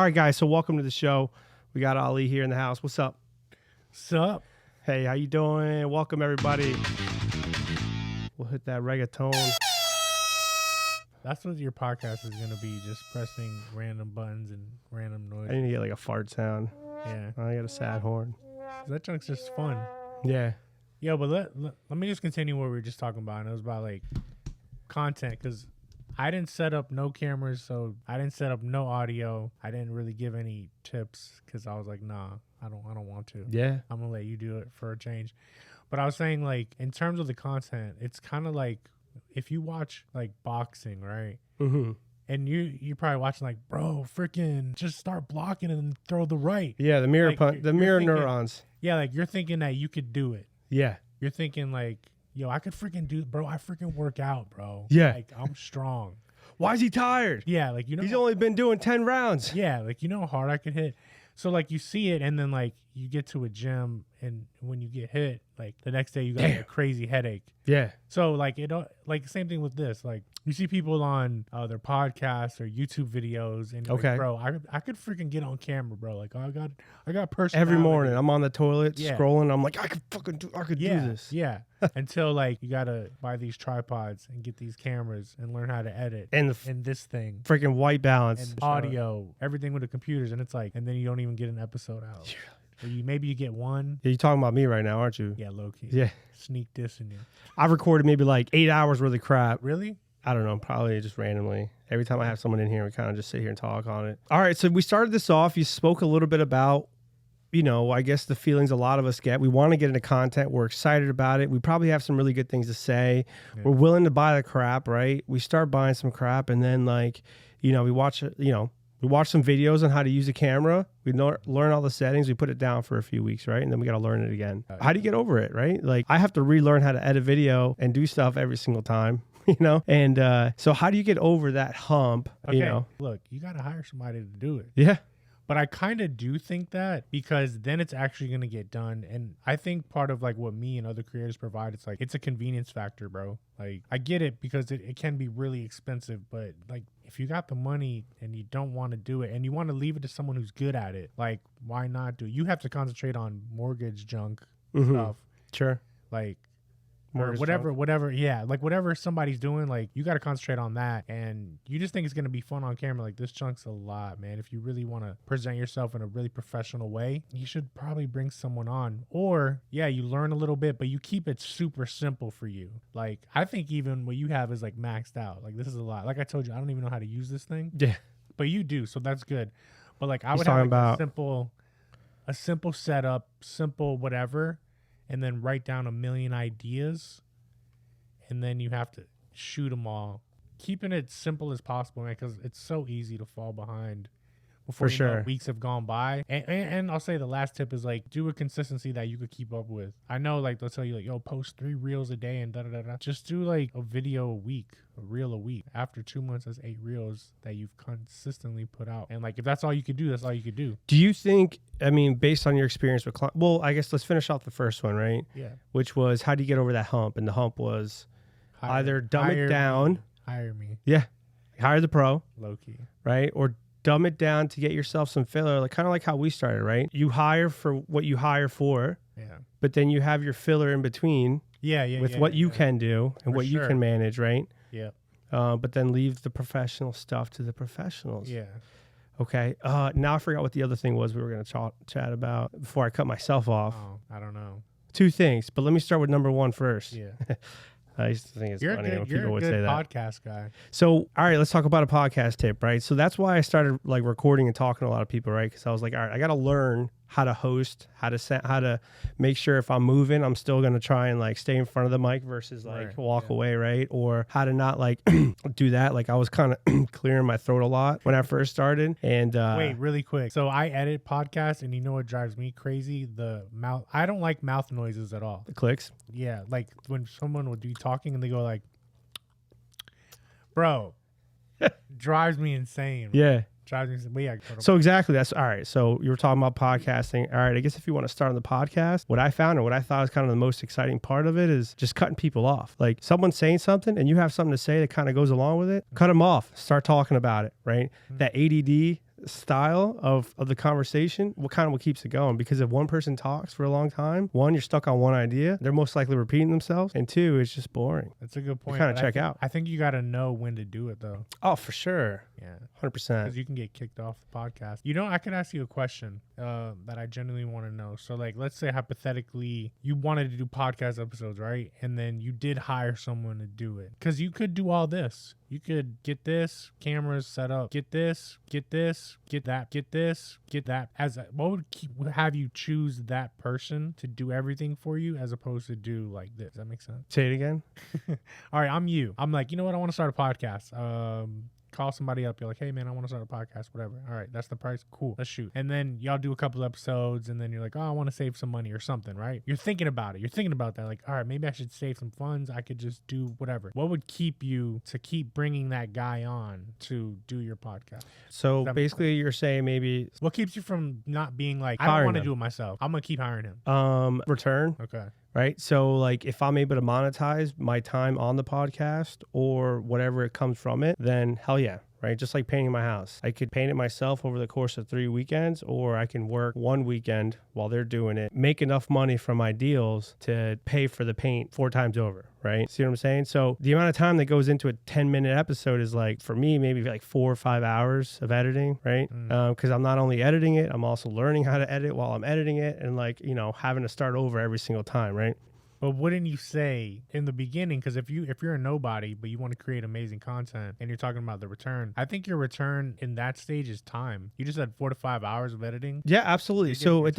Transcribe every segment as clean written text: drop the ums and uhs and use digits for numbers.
All right, guys, so welcome to the show. We got Ali here in the house. What's up? Sup? Hey, how you doing? Welcome, everybody. We'll hit that reggaeton. That's what your podcast is going to be, just pressing random buttons and random I noises. need to get like a fart sound. Yeah. I got a sad horn. That junk's just fun. Yeah. Yo, but let me just continue what we were just talking about. And it was about, like, content, because I didn't set up no cameras, so I didn't set up no audio. I didn't really give any tips because I was like, nah, I don't want to. Yeah. I'm going to let you do it for a change. But I was saying, like, in terms of the content, it's kind of like if you watch, like, boxing, right? Mm-hmm. And you're probably watching like, bro, freaking just start blocking and throw the right. Yeah, the mirror Like, the you're mirror thinking- neurons. Yeah, like you're thinking that you could do it. Yeah. You're thinking like, yo, I could freaking do, bro. I freaking work out, bro. Yeah. Like I'm strong. Why is he tired? Yeah, like you know. He's only been doing 10 rounds. Yeah, like you know how hard I could hit. So like you see it, and then like you get to a gym, and when you get hit, like the next day you got like, a crazy headache. Yeah. So like like same thing with this. Like you see people on their podcasts or YouTube videos, and you're Okay. like, bro, I could freaking get on camera, bro. Like I got personality. Every morning I'm on the toilet Yeah. scrolling. I'm like, I could do this. Yeah. Until like you gotta buy these tripods and get these cameras and learn how to edit And and this thing freaking white balance. and audio, everything with the computers, and it's like, and then you don't even get an episode out. Or maybe you get one. Yeah, you're talking about me right now, aren't you? Yeah, low key. Yeah. Sneak dissing you. I've recorded maybe like 8 hours worth of crap. Really? I don't know, probably just randomly. Every time I have someone in here, we kind of just sit here and talk on it. All right, so we started this off. You spoke a little bit about, you know, I guess the feelings a lot of us get. We want to get into content. We're excited about it. We probably have some really good things to say. Yeah. We're willing to buy the crap, right? We start buying some crap, and then, like, you know, we watch some videos on how to use a camera. We learn all the settings. We put it down for a few weeks, right? And then we got to learn it again. How do you get over it, right? Like, I have to relearn how to edit video and do stuff every single time, you know? And so how do you get over that hump, Okay. you know? Look, you gotta hire somebody to do it. Yeah. But I kind of do think that, because then it's actually going to get done. And I think part of like what me and other creators provide, it's like, it's a convenience factor, bro. Like I get it because it can be really expensive, but like if you got the money and you don't want to do it and you want to leave it to someone who's good at it, like why not do it? You have to concentrate on mortgage junk stuff. Sure. Like, Mortgage or whatever. Yeah. Like whatever somebody's doing, like you got to concentrate on that. And you just think it's going to be fun on camera. Like this chunk's a lot, man. If you really want to present yourself in a really professional way, you should probably bring someone on. Or yeah, you learn a little bit, but you keep it super simple for you. Like I think even what you have is like maxed out. Like this is a lot. Like I told you, I don't even know how to use this thing. Yeah. But you do, so that's good. But like I He's would have talking like about- a simple setup, simple whatever, and then write down a million ideas, and then you have to shoot them all. Keeping it simple as possible, man, because it's so easy to fall behind before For you know sure. weeks have gone by. And I'll say the last tip is like do a consistency that you could keep up with. I know like they'll tell you like, yo, post 3 reels a day and da da da da. Just do like a video a week, a reel a week. After 2 months, that's 8 reels that you've consistently put out. And like if that's all you could do, that's all you could do. Do you think, I mean, based on your experience with clients, well, I guess let's finish off the first one, right? Yeah. Which was, how do you get over that hump? And the hump was either dumb it down. Hire me. Yeah. Hire the pro, Low key. right? Or dumb it down to get yourself some filler, like kind of like how we started, right? You hire for what you hire for, Yeah. but then you have your filler in between Yeah. with what you can do and For what you sure. can manage, right? Yeah. But then leave the professional stuff to the professionals. Yeah. Okay. Now I forgot what the other thing was we were going to chat about before I cut myself off. Oh, I don't know. 2 things, but let me start with number 1 first. Yeah. I used to think it's You're funny a when good, people you're a would good say that. podcast guy. So, all right, let's talk about a podcast tip, right? So that's why I started like recording and talking to a lot of people, right? Because I was like, all right, I got to learn how to host, how to make sure if I'm moving, I'm still going to try and like stay in front of the mic versus like Right, walk yeah. away, right? Or how to not like do that. Like I was kind of clearing my throat a lot when I first started. And Wait, really quick. So I edit podcasts, and you know what drives me crazy? The mouth. I don't like mouth noises at all. the clicks. Yeah, like when someone would be talking and they go like, bro, drives me insane. Yeah. Drives me insane. But yeah, So exactly, that's all right. So you were talking about podcasting. All right, I guess if you want to start on the podcast, what I found and what I thought was kind of the most exciting part of it is just cutting people off. Like someone's saying something and you have something to say that kind of goes along with it, cut them off, start talking about it, right? That ADD style of the conversation, what keeps it going? Because if one person talks for a long time, one, you're stuck on one idea. They're most likely repeating themselves. And two, it's just boring. That's a good point. Kind of check out. I think you got to know when to do it, though. Oh, for sure. Yeah. 100%. Because you can get kicked off the podcast. You know, I could ask you a question that I genuinely want to know. So, like, let's say hypothetically you wanted to do podcast episodes, right? And then you did hire someone to do it. Because you could do all this. You could get this, cameras set up, get this, get that, get this, get that. What would have you choose that person to do everything for you as opposed to do like this? Does that make sense? Say it again. All right, I'm you. I'm like, you know what? I want to start a podcast. Call somebody up. You're like, hey, man, I want to start a podcast, whatever. All right, that's the price. Cool, let's shoot. And then y'all do a couple episodes, and then you're like, oh, I want to save some money or something, right? You're thinking about it. You're thinking about that. Like, all right, maybe I should save some funds. I could just do whatever. What would keep you to keep bringing that guy on to do your podcast? So basically you're saying maybe... What keeps you from not being like, I don't want to do it myself. I'm going to keep hiring him. Return. Okay. Right. So like if I'm able to monetize my time on the podcast or whatever it comes from it, then hell yeah. Right. Just like painting my house. I could paint it myself over the course of 3 weekends, or I can work one weekend while they're doing it, make enough money from my deals to pay for the paint 4 times over. Right. See what I'm saying? So the amount of time that goes into a 10-minute episode is like, for me, maybe like 4 or 5 hours of editing. Right. Because I'm not only editing it, I'm also learning how to edit while I'm editing it, and like, you know, having to start over every single time. Right. But wouldn't you say in the beginning, because if you're a nobody, but you want to create amazing content and you're talking about the return, I think your return in that stage is time. You just had 4 to 5 hours of editing. Yeah, absolutely. So it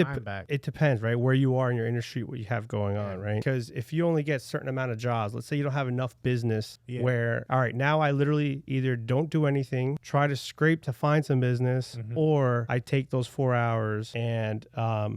depends, right? Where you are in your industry, what you have going on, right? Because if you only get a certain amount of jobs, let's say you don't have enough business where, all right, now I literally either don't do anything, try to scrape to find some business, or I take those 4 hours and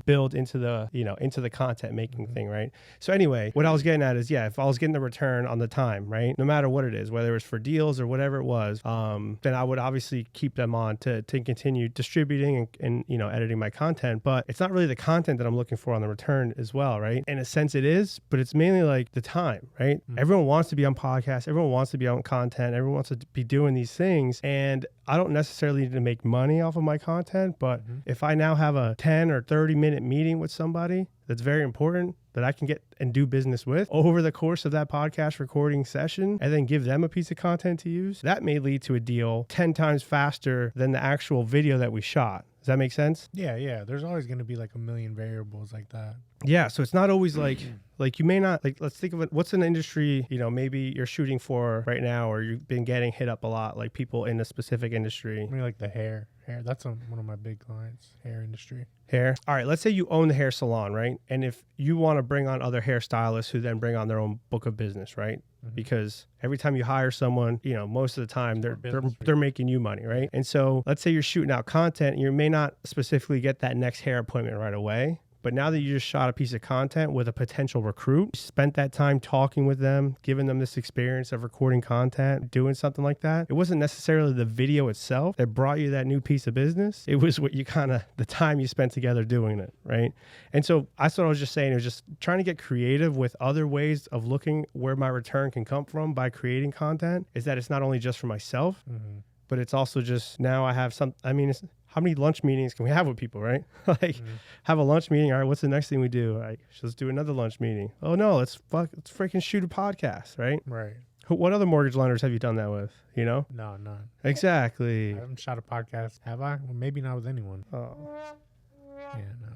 build into the content making thing, right? So anyway, what I was getting at is, if I was getting the return on the time, right, no matter what it is, whether it's for deals or whatever it was, then I would obviously keep them on to continue distributing and editing my content. But it's not really the content that I'm looking for on the return as well, right? In a sense it is, but it's mainly like the time, right? Everyone wants to be on podcasts. Everyone wants to be on content. Everyone wants to be doing these things. And I don't necessarily need to make money off of my content, but if I now have a 10 or 30-minute meeting with somebody that's very important that I can get and do business with over the course of that podcast recording session, and then give them a piece of content to use, that may lead to a deal 10 times faster than the actual video that we shot. Does that make sense? Yeah. There's always going to be like a million variables like that. Yeah. So it's not always like you may not, like, let's think of it. What's an industry, maybe you're shooting for right now, or you've been getting hit up a lot, like people in a specific industry. I mean, like the hair. That's one of my big clients, hair industry. Hair. All right. Let's say you own the hair salon, right? And if you want to bring on other hairstylists who then bring on their own book of business, right? Because every time you hire someone, most of the time they're making you money, right? And so let's say you're shooting out content, and you may not specifically get that next hair appointment right away. But now that you just shot a piece of content with a potential recruit, spent that time talking with them, giving them this experience of recording content, doing something like that, it wasn't necessarily the video itself that brought you that new piece of business. It was what you the time you spent together doing it, right? And so that's what I was just saying. It was just trying to get creative with other ways of looking where my return can come from by creating content, is that it's not only just for myself, but it's also just now I have how many lunch meetings can we have with people, right? Have a lunch meeting. All right, what's the next thing we do? All right, let's do another lunch meeting. Oh no, let's freaking shoot a podcast, right? Right. What other mortgage lenders have you done that with? No, none. Exactly. I haven't shot a podcast, have I? Well, maybe not with anyone. Oh. Yeah, no.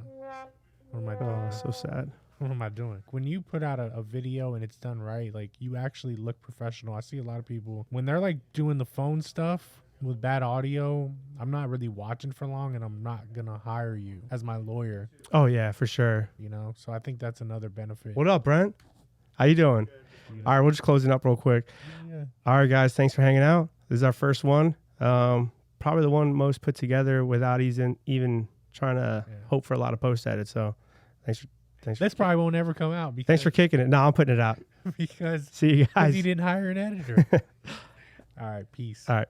What am I doing? Oh, so sad. What am I doing? When you put out a video and it's done right, like, you actually look professional. I see a lot of people when they're like doing the phone stuff with bad audio, I'm not really watching for long, and I'm not gonna hire you as my lawyer. Oh yeah, for sure. So I think that's another benefit. What up, Brent? How you doing? All right, we're just closing up real quick. Yeah. All right, guys, thanks for hanging out. This is our first one. Probably the one most put together without even trying to hope for a lot of post edits. So thanks. This probably won't ever come out. Thanks for kicking it. No, I'm putting it out. because see you guys. You didn't hire an editor. All right, peace. All right.